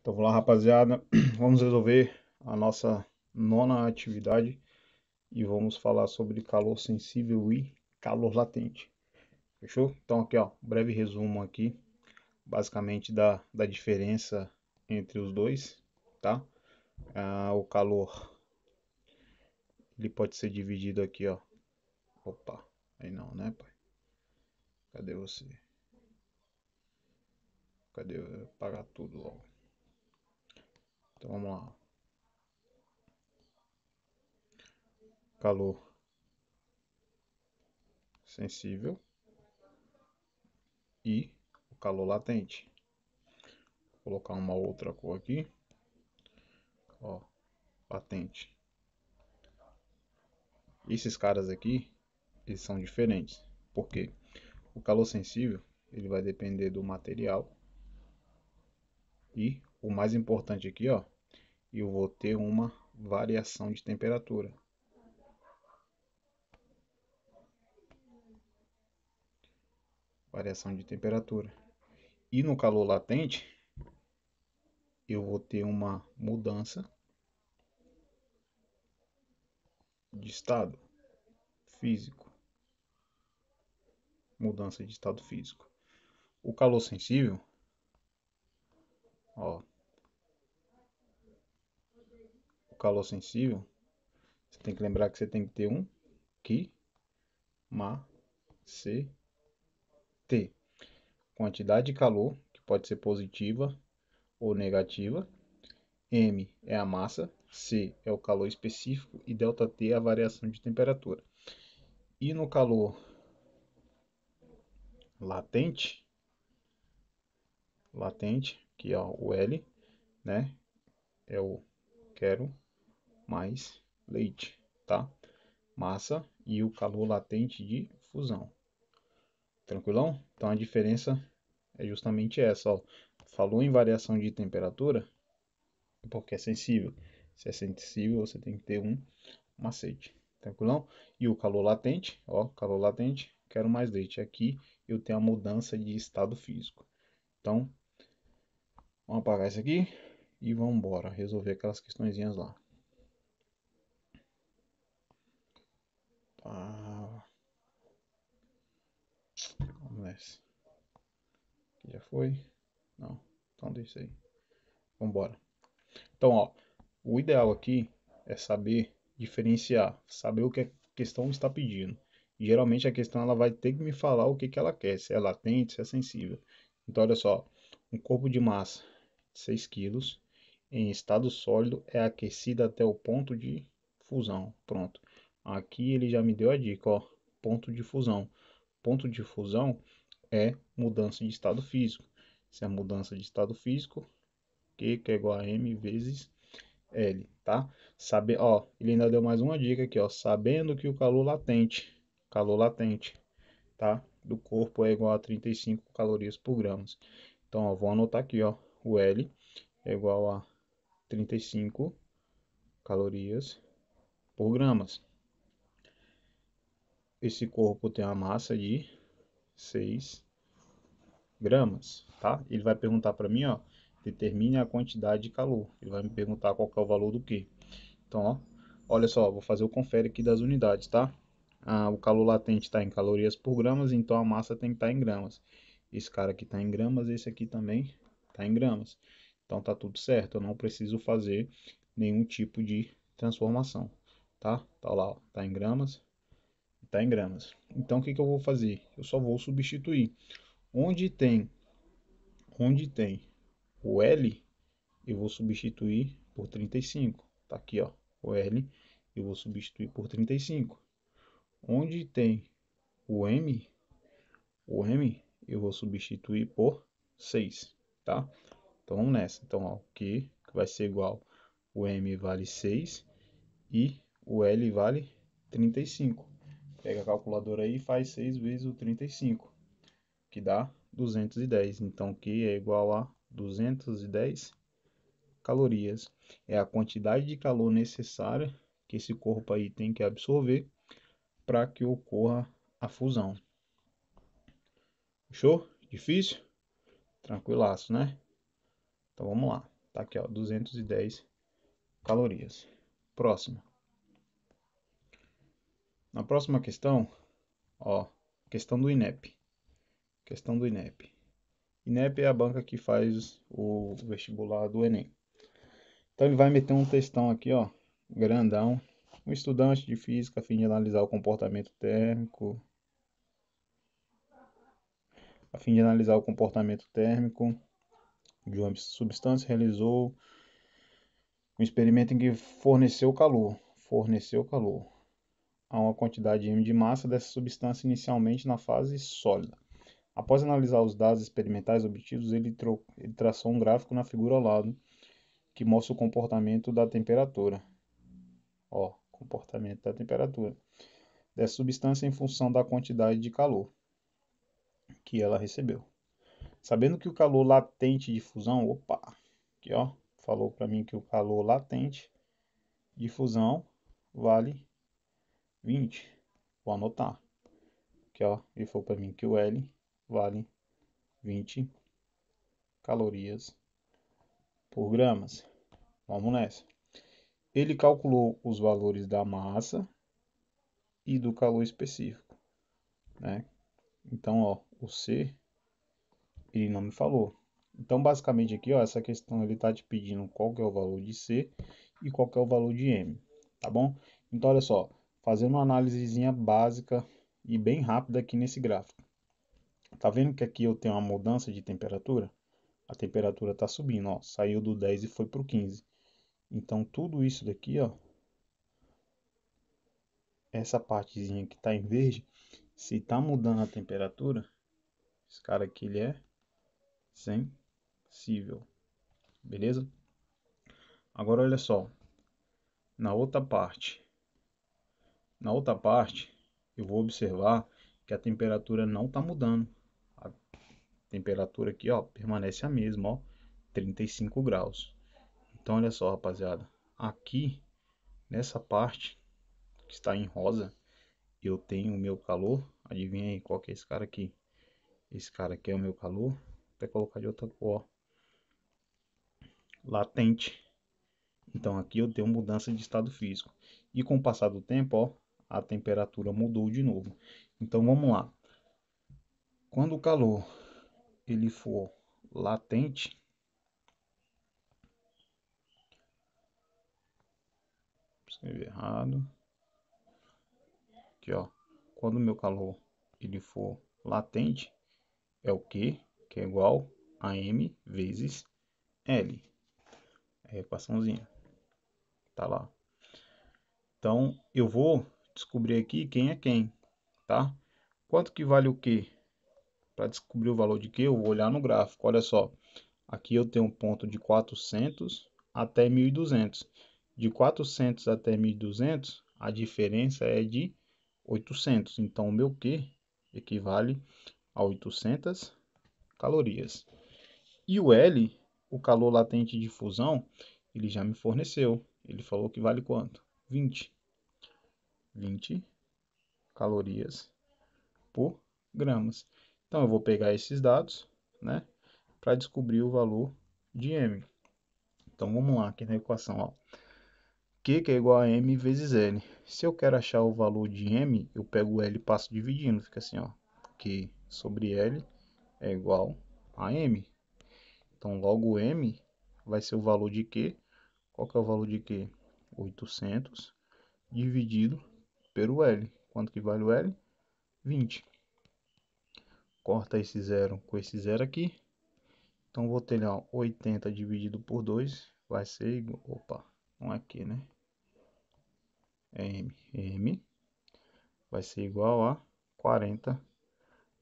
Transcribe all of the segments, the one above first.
Então vamos lá, rapaziada. Vamos resolver a nossa nona atividade e vamos falar sobre calor sensível e calor latente. Fechou? Então aqui, ó, breve resumo aqui, basicamente da diferença entre os dois, tá? O calor, ele pode ser dividido aqui, ó. Opa, aí não, né, pai? Cadê você? Cadê eu apagar tudo logo? Então vamos lá. Calor sensível e o calor latente. Vou colocar uma outra cor aqui, ó, latente. Esses caras aqui, eles são diferentes. Por quê? O calor sensível, ele vai depender do material. E o mais importante aqui, ó, eu vou ter uma variação de temperatura. Variação de temperatura. E no calor latente, eu vou ter uma mudança de estado físico. Mudança de estado físico. O calor sensível, ó, o calor sensível, você tem que lembrar que você tem que ter um QMACT. Quantidade de calor, que pode ser positiva ou negativa. M é a massa, C é o calor específico e ΔT é a variação de temperatura. E no calor latente, que é o L, né? É o quero mais leite, tá? Massa e o calor latente de fusão. Tranquilão? Então a diferença é justamente essa, ó. Falou em variação de temperatura, porque é sensível. Se é sensível, você tem que ter um macete. Tranquilão? E o calor latente, ó, calor latente, quero mais leite. Aqui eu tenho a mudança de estado físico. Então, vamos apagar isso aqui e vamos embora resolver aquelas questõezinhas lá. Tá. Vamos nessa. Aqui já foi? Não. Então deixa aí. Vamos embora. Então, ó, o ideal aqui é saber diferenciar, saber o que a questão está pedindo. Geralmente a questão ela vai ter que me falar o que ela quer, se é latente, se é sensível. Então, olha só, um corpo de massa de 6 kg em estado sólido é aquecido até o ponto de fusão. Pronto. Aqui ele já me deu a dica, ó, ponto de fusão. Ponto de fusão é mudança de estado físico. Se é mudança de estado físico, Q que é igual a M vezes L, tá? Ó, ele ainda deu mais uma dica aqui, ó, sabendo que o calor latente, tá? Do corpo é igual a 35 calorias por gramas. Então, ó, vou anotar aqui, ó, o L é igual a 35 calorias por gramas. Esse corpo tem uma massa de 6 gramas, tá? Ele vai perguntar para mim, ó, determine a quantidade de calor. Ele vai me perguntar qual que é o valor do quê. Então, ó, olha só, vou fazer o confere aqui das unidades, tá? O calor latente está em calorias por gramas, então a massa tem que estar em gramas. Esse cara aqui está em gramas, esse aqui também está em gramas. Então tá tudo certo, eu não preciso fazer nenhum tipo de transformação, tá? Tá lá, ó, tá em gramas, tá em gramas. Então o que que eu vou fazer? Eu só vou substituir. Onde tem, onde tem o L, eu vou substituir por 35. Tá aqui, ó, o L, eu vou substituir por 35. Onde tem o M eu vou substituir por 6, tá? Então vamos nessa. Então, ó, o Q vai ser igual, o M vale 6 e o L vale 35. Pega a calculadora aí e faz 6 vezes o 35, que dá 210. Então, Q é igual a 210 calorias. É a quantidade de calor necessária que esse corpo aí tem que absorver para que ocorra a fusão. Fechou? Difícil? Tranquilaço, né? Então vamos lá. Tá aqui, ó, 210 calorias. Próxima. Na próxima questão, ó, questão do INEP. Questão do INEP. INEP é a banca que faz o vestibular do Enem. Então ele vai meter um textão aqui, ó, grandão. Um estudante de física a fim de analisar o comportamento térmico. A fim de analisar o comportamento térmico de uma substância, realizou um experimento em que forneceu calor a uma quantidade M de massa dessa substância inicialmente na fase sólida. Após analisar os dados experimentais obtidos, ele traçou um gráfico na figura ao lado, que mostra o comportamento da temperatura. Ó, comportamento da temperatura dessa substância em função da quantidade de calor que ela recebeu. Sabendo que o calor latente de fusão, aqui ó, falou para mim que o calor latente de fusão vale 20. Vou anotar. Aqui ó, ele falou para mim que o L vale 20 calorias por gramas. Vamos nessa. Ele calculou os valores da massa e do calor específico, né? Então, ó, o C ele não me falou. Então, basicamente aqui, ó, essa questão ele está te pedindo qual que é o valor de C e qual que é o valor de M, tá bom? Então, olha só, fazendo uma análisezinha básica e bem rápida aqui nesse gráfico. Tá vendo que aqui eu tenho uma mudança de temperatura? A temperatura está subindo, ó, saiu do 10 e foi para o 15. Então, tudo isso daqui, ó, essa partezinha que está em verde, se está mudando a temperatura, esse cara aqui ele é sensível, beleza? Agora olha só, na outra parte eu vou observar que a temperatura não está mudando. A temperatura aqui, ó, permanece a mesma, ó, 35 graus. Então olha só, rapaziada, aqui nessa parte que está em rosa, eu tenho o meu calor. Adivinha aí qual que é esse cara aqui? Esse cara aqui é o meu calor. Vou até colocar de outra cor, latente. Então aqui eu tenho mudança de estado físico. E com o passar do tempo, ó, a temperatura mudou de novo. Então vamos lá. Quando o calor ele for latente, escrevi errado. Aqui, ó. Quando o meu calor ele for latente, é o Q, que é igual a M vezes L. É a equaçãozinha. Tá lá. Então, eu vou descobrir aqui quem é quem, tá? Quanto que vale o Q? Para descobrir o valor de Q, eu vou olhar no gráfico. Olha só. Aqui eu tenho um ponto de 400 até 1200. De 400 até 1200, a diferença é de 800. Então, o meu Q equivale a 800 calorias. E o L, o calor latente de fusão, ele já me forneceu. Ele falou que vale quanto? 20 calorias por gramas. Então, eu vou pegar esses dados, né, para descobrir o valor de M. Então, vamos lá, aqui na equação, ó. Q que é igual a M vezes L. Se eu quero achar o valor de M, eu pego o L e passo dividindo. Fica assim, ó. Q sobre L é igual a M. Então, logo M vai ser o valor de Q. Qual que é o valor de Q? 800 dividido pelo L. Quanto que vale o L? 20. Corta esse zero com esse zero aqui. Então, vou ter ó, 80 dividido por 2 vai ser igual... Opa, não é aqui, né? É M. M vai ser igual a 40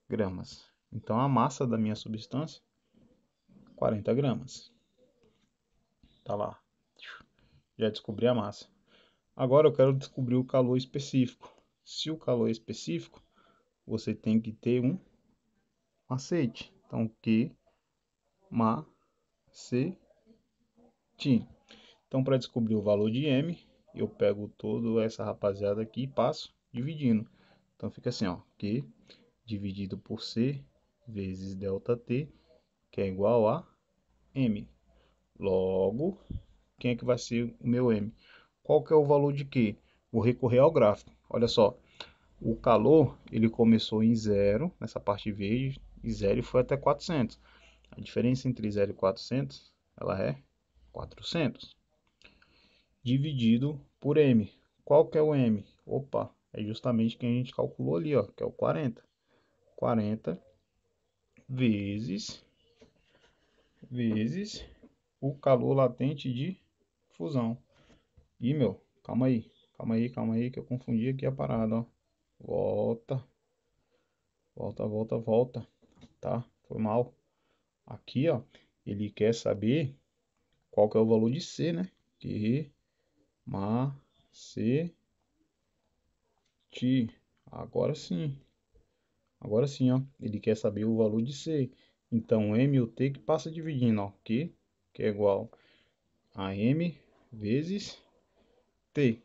gramas. Então, a massa da minha substância, 40 gramas. Tá lá. Já descobri a massa. Agora eu quero descobrir o calor específico. Se o calor é específico, você tem que ter um macete. Então, que macete. Então, para descobrir o valor de M, eu pego toda essa rapaziada aqui e passo dividindo. Então, fica assim, ó. Q dividido por C vezes ΔT, que é igual a M. Logo, quem é que vai ser o meu M? Qual que é o valor de quê? Vou recorrer ao gráfico. Olha só, o calor, ele começou em 0, nessa parte verde, e 0 e foi até 400. A diferença entre 0 e 400, ela é 400. Dividido por M. Qual que é o M? Opa, é justamente quem a gente calculou ali, ó, que é o 40. 40 vezes o calor latente de fusão. Ih, meu, calma aí, que eu confundi aqui a parada, ó. Volta, volta, tá? Foi mal. Aqui, ó, ele quer saber qual que é o valor de C, né? Que macete. Agora sim, ó, ele quer saber o valor de C. Então, M e o T que passa dividindo, ó, que é igual a M vezes T.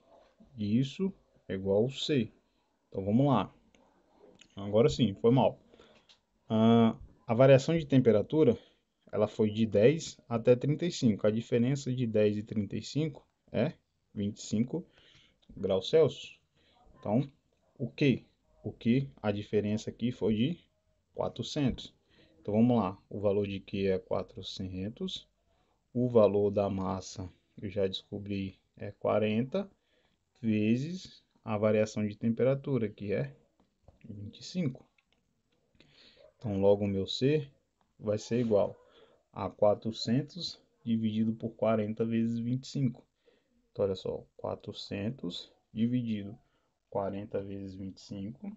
Isso é igual a C. Então, vamos lá. Agora sim, foi mal. A variação de temperatura, ela foi de 10 até 35. A diferença de 10 e 35 é 25 graus Celsius. Então, o que? O que? A diferença aqui foi de 400. Então, vamos lá. O valor de Q é 400. O valor da massa, eu já descobri, é 40 vezes a variação de temperatura, que é 25. Então, logo o meu C vai ser igual a 400 dividido por 40 vezes 25. Então, olha só, 400 dividido 40 vezes 25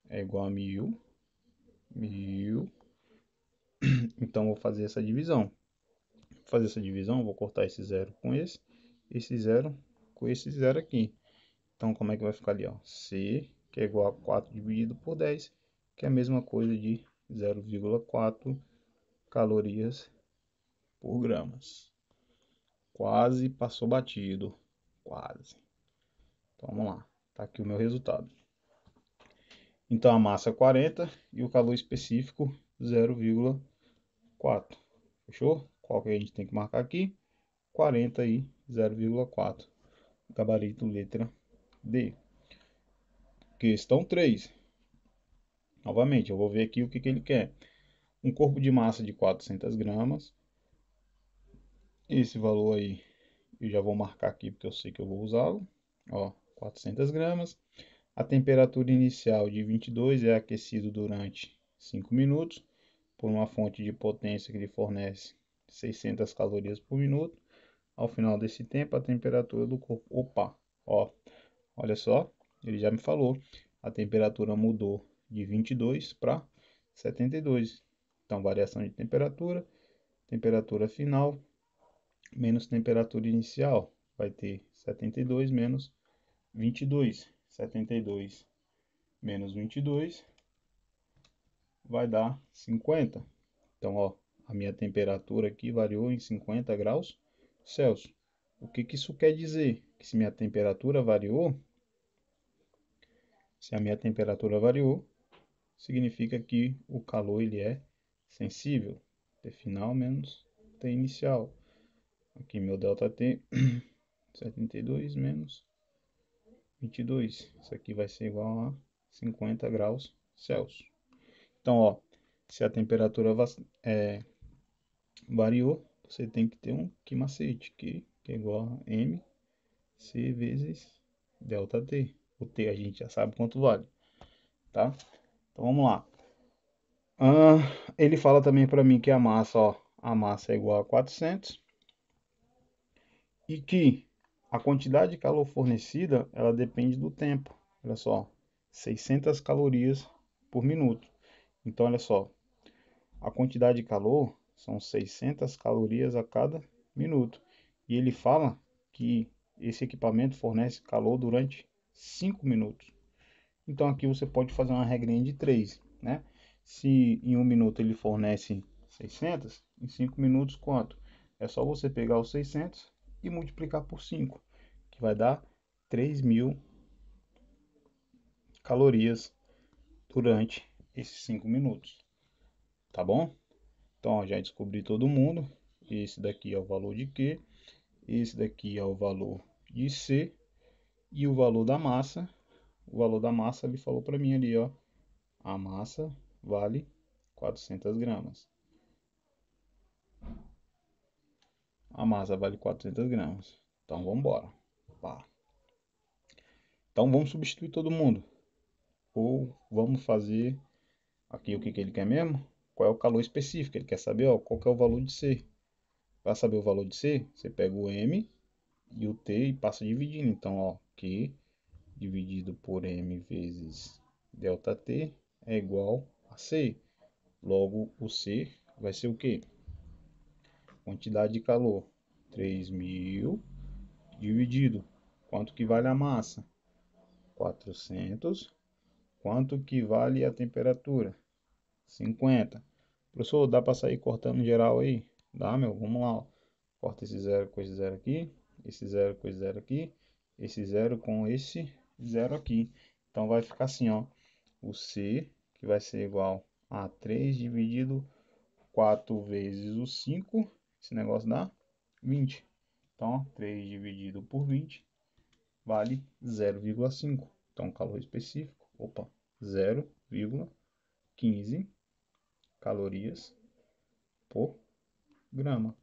é igual a 1000. 1000. Então, vou fazer essa divisão. Vou fazer essa divisão, vou cortar esse zero com esse zero com esse zero aqui. Então, como é que vai ficar ali, ó? C, que é igual a 4 dividido por 10, que é a mesma coisa de 0,4 calorias por gramas. Quase passou batido. Quase. Então, vamos lá. Tá aqui o meu resultado. Então, a massa é 40 e o calor específico 0,4. Fechou? Qual que a gente tem que marcar aqui? 40 e 0,4. Gabarito letra D. Questão 3. Novamente, eu vou ver aqui o que ele quer. Um corpo de massa de 400 gramas. Esse valor aí eu já vou marcar aqui porque eu sei que eu vou usá-lo. Ó, 400 gramas. A temperatura inicial de 22 é aquecido durante 5 minutos por uma fonte de potência que lhe fornece 600 calorias por minuto. Ao final desse tempo, a temperatura do corpo... Opa! Ó, olha só, ele já me falou. A temperatura mudou de 22 para 72. Então, variação de temperatura, temperatura final, menos temperatura inicial. Vai ter 72 menos 22. 72 menos 22 vai dar 50. Então, ó, a minha temperatura aqui variou em 50 graus Celsius. O que que isso quer dizer? Que se minha temperatura variou, se a minha temperatura variou, significa que o calor ele é sensível. T final menos T inicial. Aqui meu ΔT, 72 menos 22. Isso aqui vai ser igual a 50 graus Celsius. Então, ó, se a temperatura variou, você tem que ter um que macete, que é igual a MC vezes ΔT. O T a gente já sabe quanto vale, tá? Então vamos lá. Ele fala também para mim que a massa, ó, a massa é igual a 400 e que a quantidade de calor fornecida, ela depende do tempo. Olha só, 600 calorias por minuto. Então, olha só, a quantidade de calor são 600 calorias a cada minuto. E ele fala que esse equipamento fornece calor durante 5 minutos. Então aqui você pode fazer uma regrinha de 3, né? Se em 1 minuto ele fornece 600, em 5 minutos quanto? É só você pegar os 600 e multiplicar por 5, que vai dar 3.000 calorias durante esses 5 minutos. Tá bom? Então, ó, já descobri todo mundo. esse daqui é o valor de Q, esse daqui é o valor de C, e o valor da massa ele falou para mim ali, ó, a massa vale 400 gramas. A massa vale 400 gramas. Então vamos embora. Pá. Então vamos substituir todo mundo. Ou vamos fazer aqui o que ele quer mesmo? Qual é o calor específico? Ele quer saber, ó, qual que é o valor de C. Para saber o valor de C, você pega o M e o T e passa dividindo. Então, ó, Q dividido por M vezes ΔT é igual a C. Logo, o C vai ser o quê? Quantidade de calor. 3.000 dividido. Quanto que vale a massa? 400. Quanto que vale a temperatura? 50. Professor, dá para sair cortando geral aí? Dá, meu. Vamos lá, ó. Corta esse zero com esse zero aqui. Esse zero com esse zero aqui. Esse zero com esse zero aqui. Então vai ficar assim, ó. O C, que vai ser igual a 3 dividido 4 vezes o 5. Esse negócio dá 20. Então, 3 dividido por 20 vale 0,5. Então, calor específico, opa, 0,15 calorias por grama.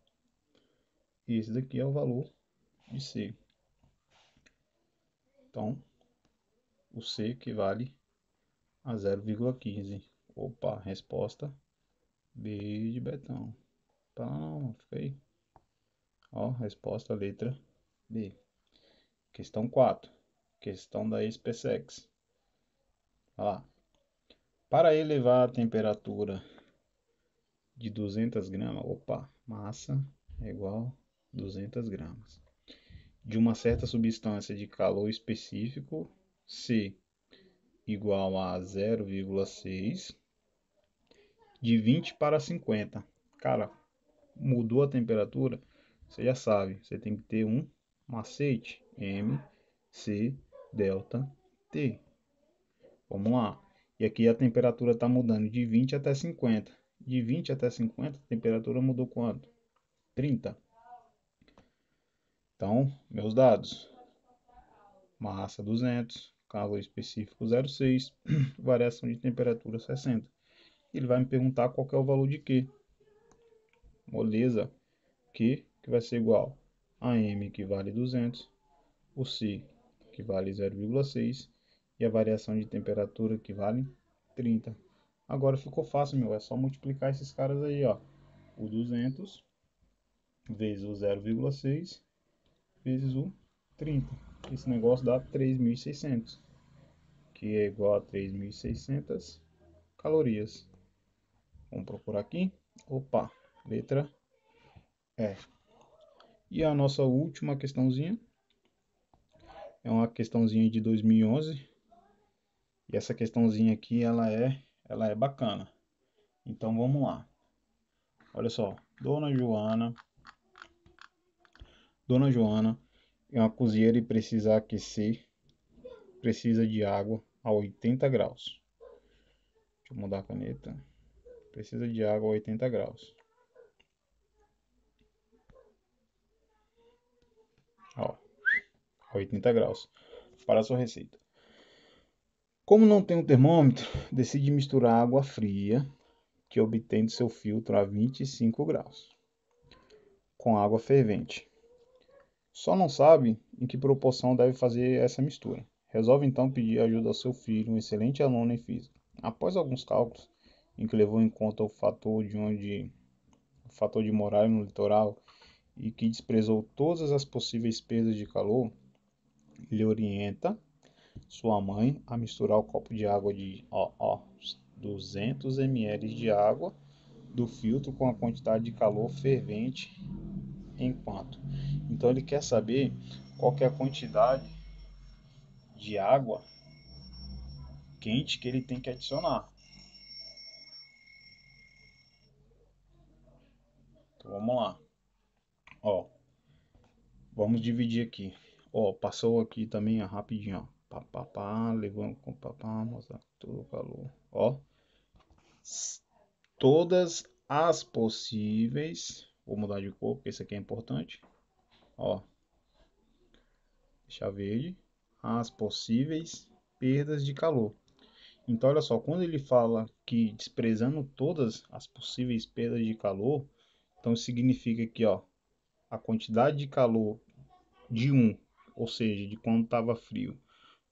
E esse daqui é o valor de C. Então, o C equivale a 0,15. Opa, resposta B de Betão. Não, fica aí. Ó, resposta letra B. Questão 4. Questão da SpaceX. Olha lá. Para elevar a temperatura de 200 gramas, opa, massa é igual a 200 gramas. De uma certa substância de calor específico, C igual a 0,6, de 20 para 50. Cara, mudou a temperatura, você já sabe, você tem que ter um macete, M, C, delta, T. Vamos lá. E aqui a temperatura está mudando de 20 até 50. De 20 até 50, a temperatura mudou quanto? 30. Então, meus dados. Massa 200, calor específico 0,6, variação de temperatura 60. Ele vai me perguntar qual é o valor de Q. Moleza, Q que vai ser igual a M, que vale 200, o C, que vale 0,6, e a variação de temperatura, que vale 30. Agora ficou fácil, meu. É só multiplicar esses caras aí, ó. O 200 vezes o 0,6 vezes o 30. Esse negócio dá 3.600, que é igual a 3.600 calorias. Vamos procurar aqui. Opa, letra E. E a nossa última questãozinha é uma questãozinha de 2011. E essa questãozinha aqui, ela é bacana. Então vamos lá. Olha só, Dona Joana é uma cozinheira e precisa aquecer, precisa de água a 80 graus. Deixa eu mudar a caneta. Precisa de água a 80 graus. Ó, a 80 graus. Para a sua receita. Como não tem um termômetro, decide misturar água fria que obtém do seu filtro a 25 graus com água fervente. Só não sabe em que proporção deve fazer essa mistura. Resolve então pedir ajuda ao seu filho, um excelente aluno em física. Após alguns cálculos, em que levou em conta o fator de morar no litoral e que desprezou todas as possíveis perdas de calor, ele orienta sua mãe a misturar o copo de água de 200 ml de água do filtro com a quantidade de calor fervente enquanto. Então ele quer saber qual que é a quantidade de água quente que ele tem que adicionar. Então vamos lá. Ó, vamos dividir aqui. Ó, passou aqui também, ó, rapidinho, ó. Papapá, levando com papá, mostrar todo o calor. Ó, todas as possíveis Vou mudar de cor, porque isso aqui é importante. Ó, deixar verde. As possíveis perdas de calor. Então, olha só, quando ele fala que desprezando todas as possíveis perdas de calor, então significa que, ó, a quantidade de calor de ou seja, de quando estava frio,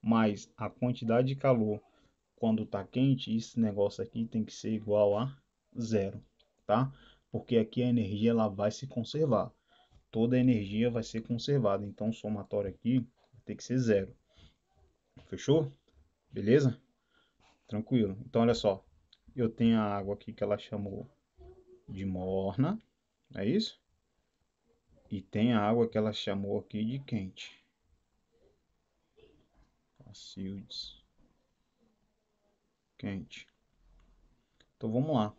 mais a quantidade de calor quando está quente, esse negócio aqui tem que ser igual a zero, tá? Porque aqui a energia ela vai se conservar. Toda a energia vai ser conservada. Então o somatório aqui vai ter que ser zero. Fechou? Beleza? Tranquilo. Então olha só. Eu tenho a água aqui que ela chamou de morna. É isso? E tem a água que ela chamou aqui de quente. Cacildes. Quente. Então vamos lá.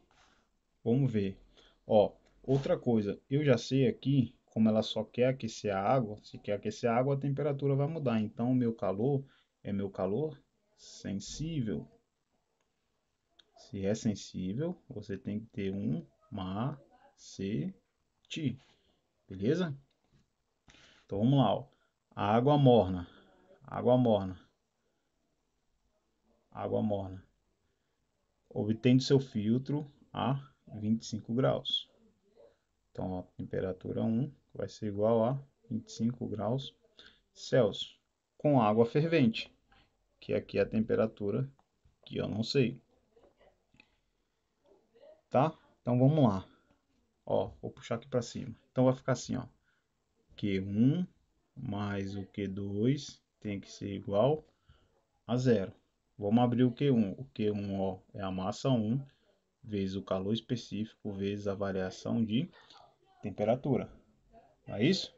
Vamos ver. Ó, outra coisa, eu já sei aqui, como ela só quer aquecer a água, se quer aquecer a água, a temperatura vai mudar. Então, o meu calor é meu calor sensível. Se é sensível, você tem que ter um macete. Beleza? Então, vamos lá, ó. Água morna. Água morna. Água morna. Obtém do seu filtro a 25 graus. Então, ó, temperatura 1 vai ser igual a 25 graus Celsius com água fervente, que aqui é a temperatura que eu não sei, tá? Então vamos lá. Ó, vou puxar aqui para cima. Então vai ficar assim, ó. Q1 mais o Q2 tem que ser igual a zero. Vamos abrir o Q1. O Q1, ó, é a massa 1 vezes o calor específico vezes a variação de temperatura. Não é isso?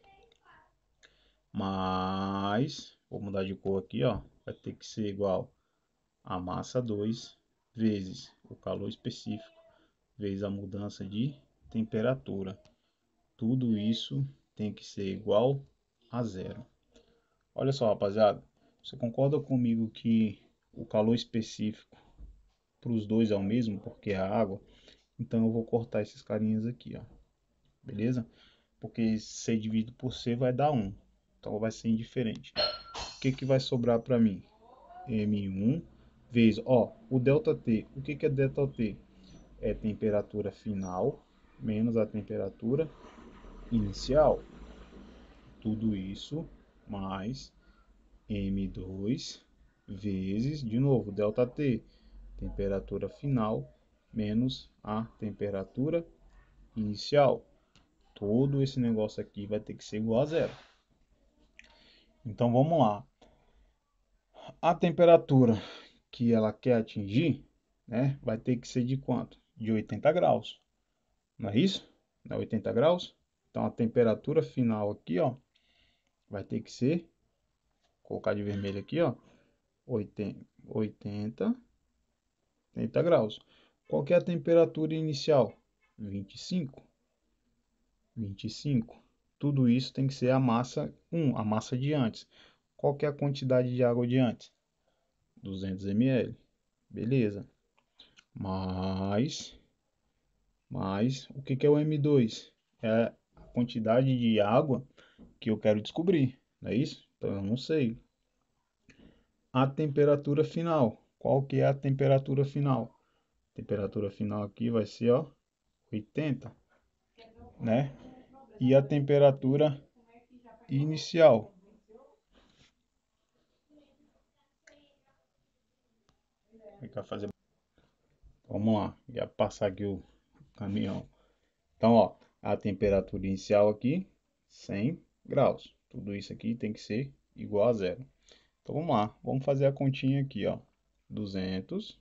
Mas, vou mudar de cor aqui, ó. Vai ter que ser igual a massa 2 vezes o calor específico vezes a mudança de temperatura. Tudo isso tem que ser igual a zero. Olha só, rapaziada. Você concorda comigo que o calor específico para os dois é o mesmo, porque é a água? Então eu vou cortar esses carinhas aqui, ó. Beleza? Porque C dividido por C vai dar 1. Então vai ser indiferente. O que vai sobrar para mim? M1 vezes, ó, o ΔT. O que é ΔT? É temperatura final menos a temperatura inicial. Tudo isso mais M2 vezes, de novo, ΔT. Temperatura final menos a temperatura inicial. Todo esse negócio aqui vai ter que ser igual a zero. Então vamos lá. A temperatura que ela quer atingir, né, vai ter que ser de quanto? De 80 graus. Não é isso? Não é 80 graus? Então a temperatura final aqui, ó, vai ter que ser, vou colocar de vermelho aqui, ó, 80 graus. Qual que é a temperatura inicial? 25. 25. Tudo isso tem que ser a massa 1, a massa de antes. Qual que é a quantidade de água de antes? 200 ml. Beleza. Mais o que é o M2? É a quantidade de água que eu quero descobrir, não é isso? Então eu não sei. A temperatura final. Qual que é a temperatura final? A temperatura final aqui vai ser, ó, 80, né? E a temperatura inicial? Vai fazer. Vamos lá, já passar aqui o caminhão. Então, ó, a temperatura inicial aqui, 100 graus. Tudo isso aqui tem que ser igual a zero. Então, vamos lá, vamos fazer a continha aqui, ó. 200.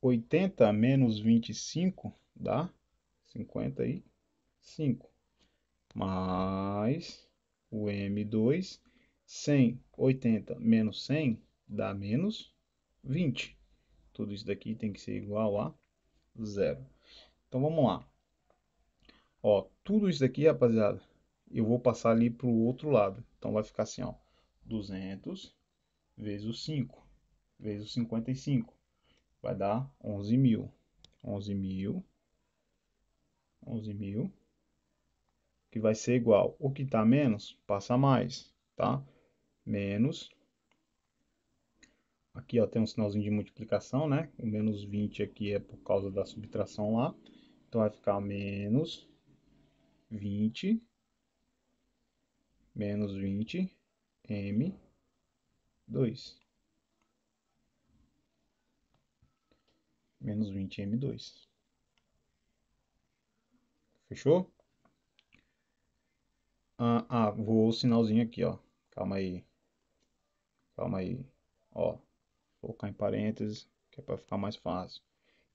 80 menos 25 dá 55. Mais o M2, 100, 80 menos 100 dá menos 20. Tudo isso daqui tem que ser igual a zero. Então vamos lá. Ó, tudo isso daqui, rapaziada, eu vou passar ali para o outro lado. Então vai ficar assim, ó, 200 vezes o 5 vezes o 55 vai dar 11.000. 11.000 que vai ser igual. O que está menos, passa mais, tá? Menos. Aqui, ó, tem um sinalzinho de multiplicação, né? O menos 20 aqui é por causa da subtração lá. Então, vai ficar menos 20, menos 20, M2. Menos 20, M2. Fechou? Voou o sinalzinho aqui, ó. Calma aí. Calma aí. Ó, vou colocar em parênteses, que é para ficar mais fácil.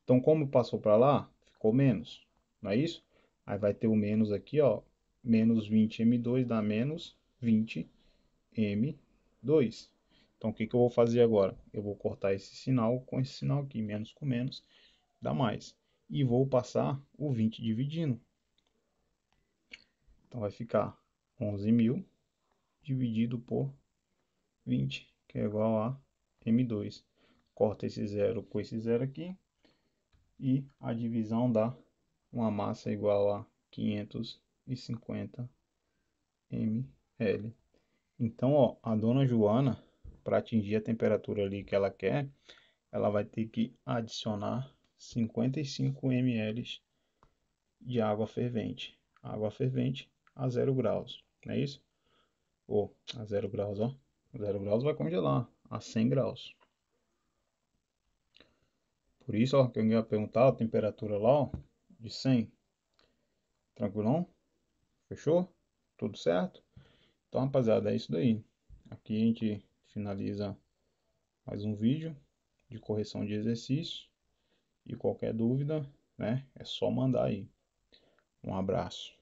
Então, como passou para lá, ficou menos. Não é isso? Aí vai ter o menos aqui, ó. Menos 20M2 dá menos 20M2. Então, o que eu vou fazer agora? Eu vou cortar esse sinal com esse sinal aqui. Menos com menos dá mais. E vou passar o 20 dividindo. Então, vai ficar 11.000 dividido por 20, que é igual a M2. Corta esse zero com esse zero aqui. E a divisão dá uma massa igual a 550 ml. Então, ó, a dona Joana, para atingir a temperatura ali que ela quer, ela vai ter que adicionar 55 ml de água fervente. Água fervente a 0 graus, não é isso? Ou a 0 graus, ó. 0 graus vai congelar a 100 graus. Por isso, ó, que eu ia perguntar a temperatura lá, ó, de 100. Tranquilão? Fechou? Tudo certo? Então, rapaziada, é isso daí. Aqui a gente finaliza mais um vídeo de correção de exercício. E qualquer dúvida, né, é só mandar aí. Um abraço.